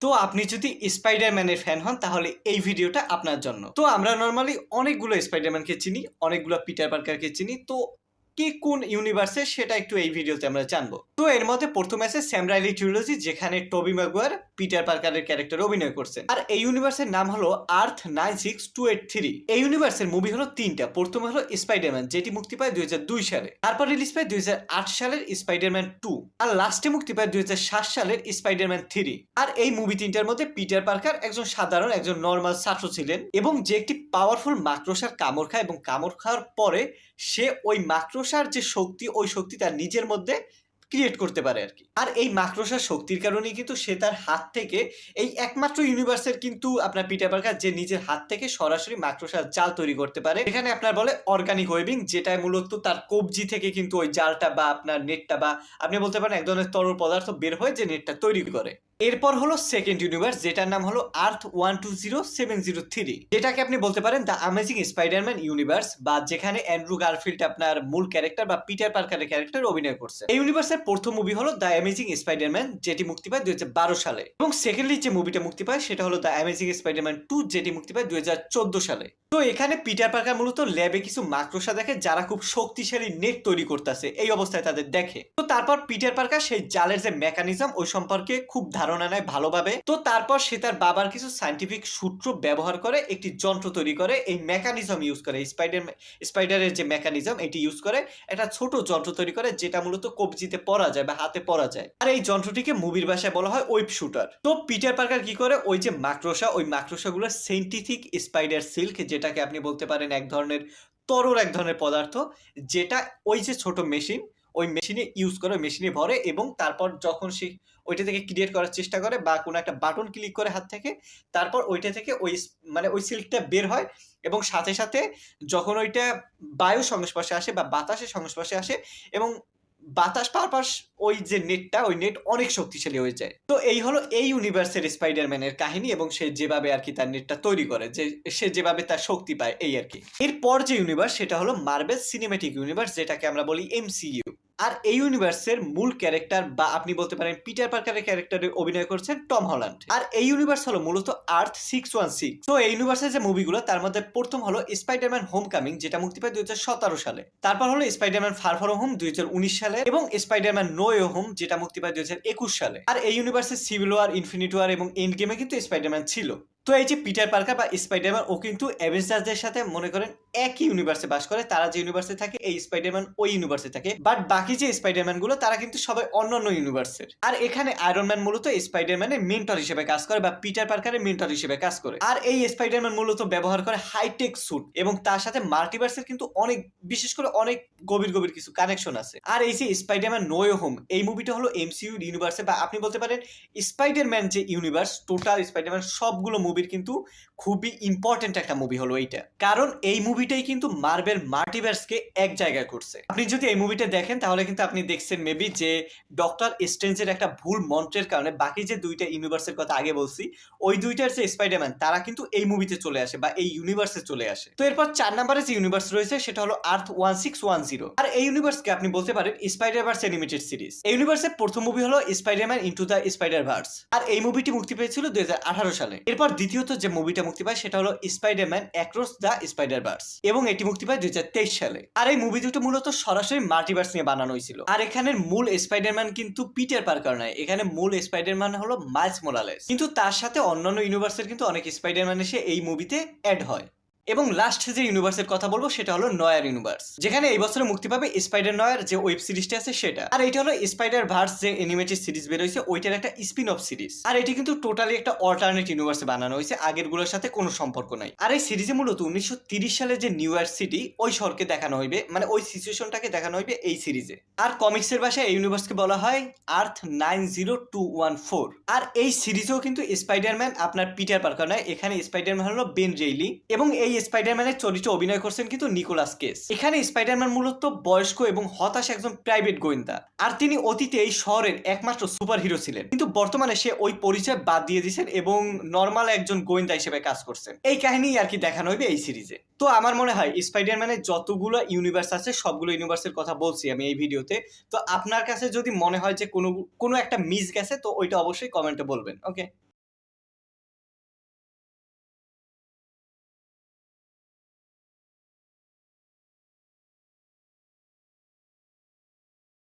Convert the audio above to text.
তো আপনি যদি স্পাইডারম্যানের ফ্যান হন তাহলে এই ভিডিওটা আপনার জন্য। তো আমরা নরমালি অনেকগুলো স্পাইডারম্যানকে চিনি, অনেকগুলো পিটার পার্কারকে চিনি। তো কে কোন ইউনিভার্সে সেটা একটু এই ভিডিওতে আমরা জানবো। তো এর মধ্যে প্রথম আছে স্যাম রাইলি ট্রিলজি, যেখানে টবি ম্যাগুয়ার পিটার পার্কারের ক্যারেক্টারে অভিনয় করছেন। আর এই ইউনিভার্সের নাম হলো আর্থ 96283। এই ইউনিভার্সের মুভি হলো তিনটা। প্রথমে হলো স্পাইডারম্যান, যেটি মুক্তি পায় 2002 সালে। তারপর রিলিজ পায় 2008 সালের স্পাইডারম্যান 2। আর লাস্টে মুক্তি পায় 2007 সালের স্পাইডারম্যান 3। আর এই মুভি তিনটার মধ্যে পিটার পার্কার একজন সাধারণ একজন নর্মাল ছাত্র ছিলেন, এবং যে একটি পাওয়ারফুল মাকড়সার কামড় খায়, এবং কামড় খাওয়ার পরে সে ওই মাকড়সার যে শক্তি, ওই শক্তি তার নিজের মধ্যে ক্রিয়েট করতে পারে আর কি। আর এই মাকড়সার শক্তির কারণেই কিন্তু সে তার হাত থেকে, এই একমাত্র ইউনিভার্সের কিন্তু আপনার পিটার পার্কার যে নিজের হাত থেকে সরাসরি মাকড়সার জাল তৈরি করতে পারে। এখানে আপনার বলে অর্গানিক ওয়েবিং, যেটা মূলত তার কবজি থেকে কিন্তু ওই জালটা বা আপনার নেটটা, বা আপনি বলতে পারেন এক ধরনের তরল পদার্থ বের হয়ে যে নেটটা তৈরি করে। এরপর হলো সেকেন্ড ইউনিভার্স, যেটার নাম হলো আর্থ 120703, যেটাকে আপনি বলতে পারেন দ্য অ্যামেজিং স্পাইডারম্যান ইউনিভার্স, বা যেখানে অ্যান্ড্রু গারফিল্ড আপনার মূল ক্যারেক্টার বা পিটার পার্কারের ক্যারেক্টার অভিনয় করছে। এই ইউনিভার্সের প্রথম মুভি হলো দ্য অ্যামেজিং স্পাইডারম্যান, যেটি মুক্তি পায় 2012 সালে। এবং সেকেন্ডলি যে মুভিটা মুক্তি পায় সেটা হলো দ্য অ্যামেজিং স্পাইডারম্যান 2, যেটি মুক্তি পায় 2014 সালে। তো এখানে পিটার পার্কার মূলত ল্যাবে কিছু মাকড়সা দেখে যারা খুব শক্তিশালী নেট তৈরি করতেছে, এই অবস্থায় তাদের দেখে। তো তারপর পিটার পার্কার সেই জালের যে মেকানিজম ওই সম্পর্কে খুব ধারণা নেয় ভালোভাবে। তো তারপর সে তার বাবার কিছু সায়েন্টিফিক সূত্র ব্যবহার করে একটি যন্ত্র তৈরি করে, এই মেকানিজম ইউজ করে, স্পাইডারের যে মেকানিজম এটি ইউজ করে একটা ছোট যন্ত্র তৈরি করে, যেটা মূলত কবজিতে পরা যায় বা হাতে পরা যায়। আর এই যন্ত্রটিকে মুভির ভাষায় বলা হয় ওয়েব শুটার। তো পিটার পার্কার কি করে, ওই যে মাকড়সা, ওই মাকড়সাগুলো সায়েন্টিফিক স্পাইডার সিল্ক, যেটাকে আপনি বলতে পারেন এক ধরনের তরল এক ধরনের পদার্থ, যেটা ওই যে ছোট মেশিন, ওই মেশিনে ইউজ করে, মেশিনে ভরে, এবং তারপর যখন সে ওইটা থেকে ক্রিয়েট করার চেষ্টা করে বা কোনো একটা বাটন ক্লিক করে হাত থেকে, তারপর ওইটা থেকে ওই মানে ওই সিল্কটা বের হয়, এবং সাথে সাথে যখন ওইটা বায়ু সংস্পর্শে আসে বা বাতাসের সংস্পর্শে আসে, এবং বাতাস পাওয়ার পর ওই যে নেটটা, ওই নেট অনেক শক্তিশালী হয়ে যায়। তো এই হলো এই ইউনিভার্সের স্পাইডারম্যানের কাহিনী, এবং সে যেভাবে আর কি তার নেটটা তৈরি করে, যে সে যেভাবে তার শক্তি পায়, এই আর কি। এরপর যে ইউনিভার্স সেটা হলো মার্ভেল সিনেম্যাটিক ইউনিভার্স, যেটাকে আমরা বলি এমসিইউ। আর এই ইউনিভার্সের মূল ক্যারেক্টার বা আপনি বলতে পারেন পিটার পার্কারের ক্যারেক্টারে অভিনয় করছেন টম হল্যান্ড। আর এই ইউনিভার্স হলো মূলত আর্থ 616। তো এই ইউনিভার্সের যে মুভিগুলো, তার মধ্যে প্রথম হলো স্পাইডারম্যান হোমকামিং, যেটা মুক্তি পায় 2017 সালে। তারপর হলো স্পাইডারম্যান ফার ফ্রম হোম 2019 সালে, এবং স্পাইডারম্যান নো ওয়ে হোম, যেটা মুক্তি পায় 2021 সালে। আর এই ইউনিভার্সে সিভিল ওয়ার, ইনফিনিটি ওয়ার এবং এন্ড গেমে কিন্তু স্পাইডারম্যান ছিল। তো এই যে পিটার পার্কার বা স্পাইডারম্যান, ও কিন্তু অ্যাভেঞ্জারদের সাথে মনে করেন একই ইউনিভার্সে বাস করে। তারা যে ইউনিভার্সে থাকে, এই স্পাইডারম্যান ওই ইউনিভার্সে থাকে, বাট বাকি যে স্পাইডারম্যান গুলো তারা কিন্তু সবাই অন্যান্য ইউনিভার্সের। আর এখানে আয়রন ম্যান মূলত স্পাইডারম্যানের মেন্টর হিসেবে কাজ করে, বা পিটার পার্কারের মেন্টর হিসেবে কাজ করে। আর এই স্পাইডারম্যান মূলত ব্যবহার করে হাইটেক স্যুট, এবং তার সাথে মাল্টিভার্সের কিন্তু অনেক, বিশেষ করে অনেক গভীর গভীর কিছু কানেকশন আছে। আর এই যে স্পাইডারম্যান নো ওয়ে হোম, এই মুভিটা হলো এমসিইউ ইউনিভার্সে, বা আপনি বলতে পারেন স্পাইডারম্যান যে ইউনিভার্স, টোটাল স্পাইডারম্যান সবগুলো মুভির কিন্তু খুবই ইম্পর্টেন্ট একটা মুভি হলো এইটা। কারণ এই মুভিটাই কিন্তু মার্ভেল মাল্টিভার্সকে এক জায়গায় করছে। আপনি যদি এই মুভিটা দেখেন তাহলে কিন্তু আপনি দেখছেন মেবি যে ডক্টর স্ট্রেঞ্জের একটা ভুল মন্ত্রের কারণে বাকি যে দুইটা ইউনিভার্সের কথা আগে বলছি, ওই দুইটার যে স্পাইডারম্যান তারা কিন্তু এই মুভিতে চলে আসে বা এই ইউনিভার্সে চলে আসে। তো এরপর 4 নম্বরে যে ইউনিভার্স রয়েছে সেটা হলো আর্থ 1610। আর এই ইউনিভার্সকে আপনি বলতে পারেন স্পাইডারভার্স অ্যানিমেটেড সিরিজ। এই ইউনিভার্সের প্রথম মুভি হলো স্পাইডারম্যান ইনটু দ্য স্পাইডারভার্স, আর এই মুভিটি মুক্তি পেয়েছিল 2018 সালে। এরপর দ্বিতীয়ত যে মুভিটা মুক্তি পায় সেটা হলো স্পাইডারম্যান অ্যাক্রস দ্য স্পাইডারভার্স, এবং এটি মুক্তি পায় 2023 সালে। আর এই মুভি দুটো মূলত সরাসরি মাল্টিভার্স নিয়ে বানানো হয়েছিল। আর এখানের মূল স্পাইডারম্যান কিন্তু পিটার পার্কার নয়, এখানে মূল স্পাইডারম্যান হলো মাইলস মোরালেস। কিন্তু তার সাথে অন্যান্য ইউনিভার্সের কিন্তু অনেক স্পাইডারম্যান এসে এই মুভিতে অ্যাড হয়। এবং লাস্ট যে ইউনিভার্সের কথা বলবো সেটা হলো নয়ার ইউনিভার্স, যেখানে এই বছরে মুক্তি পাবে স্পাইডার নয়ার যে ওয়েব সিরিজটা আছে সেটা। আর এটা হলো স্পাইডার ভার্স যে অ্যানিমেটেড সিরিজ বের হয়েছে, ওইটার একটা স্পিন অফ সিরিজ। আর এটি কিন্তু টোটালি একটা অল্টারনেট ইউনিভার্সে বানানো হয়েছে, আগের গুলোর সাথে কোনো সম্পর্ক নাই। আর এই সিরিজে মূলত 1930 সালে যে নিউ ইয়র্ক সিটি, ওই শহরকে দেখানো হইবে, মানে ওই সিচুয়েশনটাকে দেখানো হইবে এই সিরিজে। আর কমিক্সের ভাষায় এই ইউনিভার্সকে বলা হয় আর্থ 90214। আর এই সিরিজেও কিন্তু স্পাইডারম্যান আপনার পিটার পার্কার নয়, এখানে স্পাইডারম্যান হলো বেন রেইলি, এবং এই স্পাইডারম্যানের চরিত্রে অভিনয় করছেন কিন্তু নিকোলাস কেজ। এখানে স্পাইডারম্যান মূলত বয়স্ক এবং হতাশ একজন প্রাইভেট গোয়েন্দা, আর তিনি অতীতে এই শহরের একমাত্র সুপার হিরো ছিলেন, কিন্তু বর্তমানে সে ওই পরিচয় বাদ দিয়ে দিয়েছেন এবং নর্মাল একজন গোয়েন্দা হিসেবে কাজ করছেন। এই কাহিনী আর কি দেখানো হইবে এই সিরিজে। তো আমার মনে হয় স্পাইডারম্যানের যতগুলো ইউনিভার্স আছে সবগুলো ইউনিভার্সের কথা বলছি আমি এই ভিডিওতে। তো আপনার কাছে যদি মনে হয় যে কোনো একটা মিস গেছে, তো ওইটা অবশ্যই কমেন্টে বলবেন। ওকে।